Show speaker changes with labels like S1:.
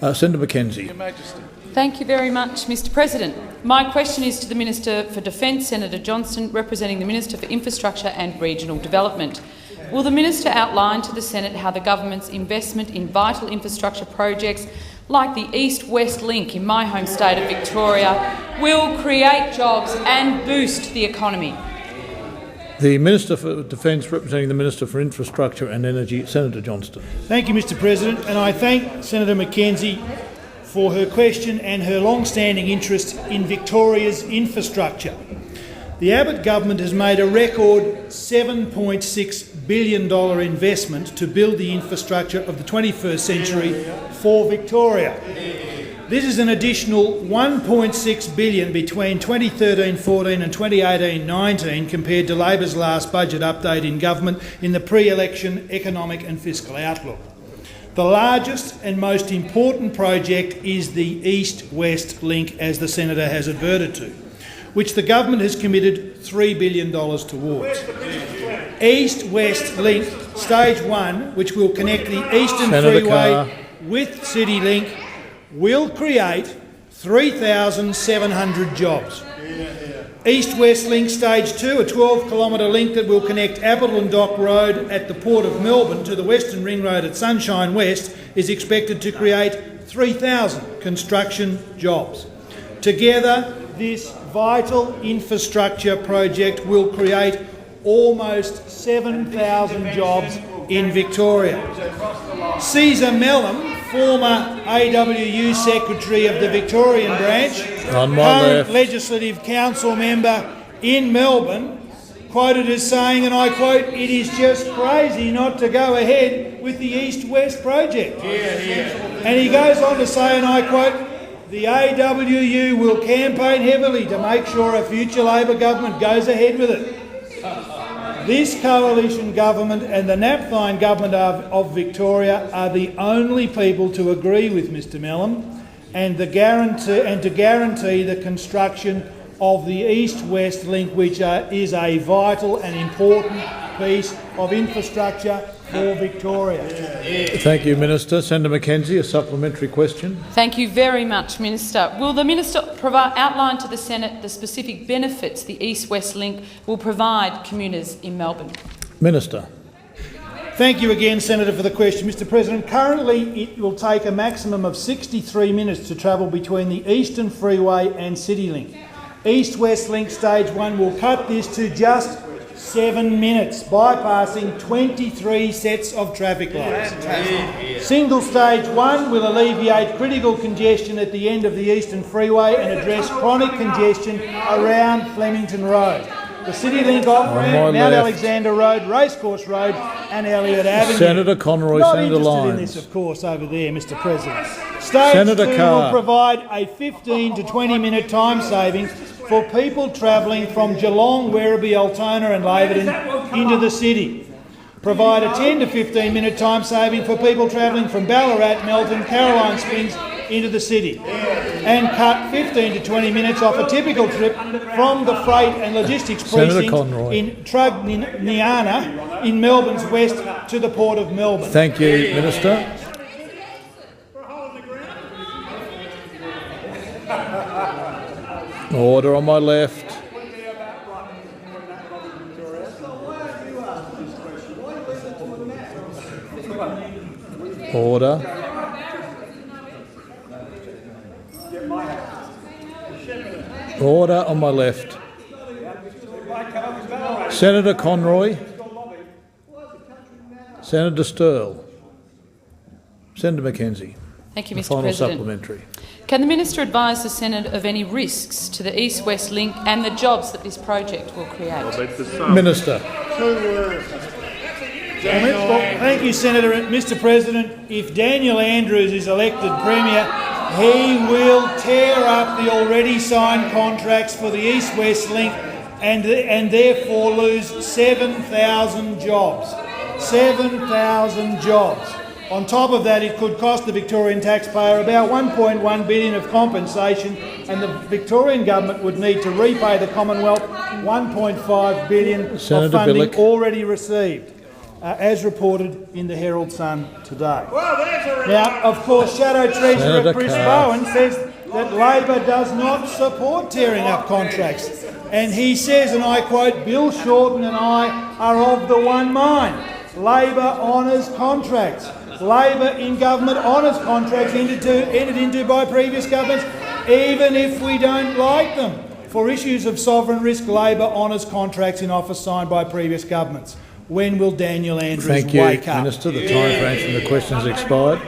S1: Senator McKenzie.
S2: Your Majesty.
S3: Thank you very much, Mr President. My question is to the Minister for Defence, Senator Johnston, representing the Minister for Infrastructure and Regional Development. Will the Minister outline to the Senate how the government's investment in vital infrastructure projects like the East-West Link in my home state of Victoria will create jobs and boost the economy?
S1: The Minister for Defence, representing the Minister for Infrastructure and Energy, Senator Johnston.
S4: Thank you, Mr President, and I thank Senator McKenzie for her question and her long-standing interest in Victoria's infrastructure. The Abbott government has made a record $7.6 billion investment to build the infrastructure of the 21st century for Victoria. This is an additional $1.6 billion between 2013-14 and 2018-19 compared to Labor's last budget update in government in the pre-election economic and fiscal outlook. The largest and most important project is the East-West Link, as the Senator has adverted to, which the government has committed $3 billion towards. East-West Link Stage 1, which will connect the Eastern Freeway with CityLink, will create 3,700 jobs. East-West Link Stage 2, a 12-kilometre link that will connect Appleton Dock Road at the Port of Melbourne to the Western Ring Road at Sunshine West, is expected to create 3,000 construction jobs. Together, this vital infrastructure project will create almost 7,000 jobs in Victoria. Caesar Melham, former AWU Secretary of the Victorian branch, current Legislative Council member in Melbourne, quoted as saying, and I quote, "It is just crazy not to go ahead with the East-West project." And he goes on to say, and I quote, "The AWU will campaign heavily to make sure a future Labor government goes ahead with it." This coalition government and the Napthine government of Victoria are the only people to agree with Mr Melham and to guarantee the construction of the East-West Link, which is a vital and important piece of infrastructure for Victoria.
S1: Thank you, Minister. Senator McKenzie, a supplementary question.
S3: Thank you very much, Minister. Will the Minister outline to the Senate the specific benefits the East-West Link will provide commuters in Melbourne?
S1: Minister.
S4: Thank you again, Senator, for the question. Mr President, currently it will take a maximum of 63 minutes to travel between the Eastern Freeway and CityLink. East-West Link Stage 1 will cut this to just 7 minutes, bypassing 23 sets of traffic lights. Single Stage 1 will alleviate critical congestion at the end of the Eastern Freeway and address chronic congestion around Flemington Road. The CityLink off-ramp, Mount Alexander Road, Racecourse Road and Elliott Avenue.
S1: Senator Conroy,
S4: Not
S1: Senator
S4: interested
S1: Lyons.
S4: in this, of course, over there, Mr President. Stage
S1: Senator
S4: 2
S1: Carr.
S4: will provide a 15 to 20-minute time saving for people travelling from Geelong, Werribee, Altona and Laverton into the city. Provide a 10 to 15-minute time saving for people travelling from Ballarat, Melton, Caroline Springs into the city. And cut 15 to 20 minutes off a typical trip from the Freight and Logistics Precinct in Truganina in Melbourne's west to the Port of Melbourne.
S1: Thank you, Minister. Order on my left. Order. Order on my left. Senator Conroy. Senator Stirl. Senator McKenzie.
S3: Thank you, Mr
S1: Final
S3: President.
S1: supplementary.
S3: Can the Minister advise the Senate of any risks to the East-West Link and the jobs that this project will create?
S1: Minister.
S4: Thank you, Senator. Mr President, if Daniel Andrews is elected Premier, he will tear up the already signed contracts for the East-West Link and therefore lose 7,000 jobs. 7,000 jobs. On top of that, it could cost the Victorian taxpayer about $1.1 billion of compensation, and the Victorian government would need to repay the Commonwealth $1.5 billion of funding already received. as reported in the Herald Sun today. Now, of course, Shadow Treasurer
S1: Senator
S4: Chris
S1: Carr.
S4: Bowen says that Labor does not support tearing up contracts. And he says, and I quote, "Bill Shorten and I are of the one mind. Labor honours contracts. Labor in government honours contracts entered into by previous governments, even if we don't like them. For issues of sovereign risk, Labor honours contracts in office signed by previous governments." When will Daniel Andrews
S1: Thank you,
S4: wake up?
S1: Minister. The time for answering the question has expired.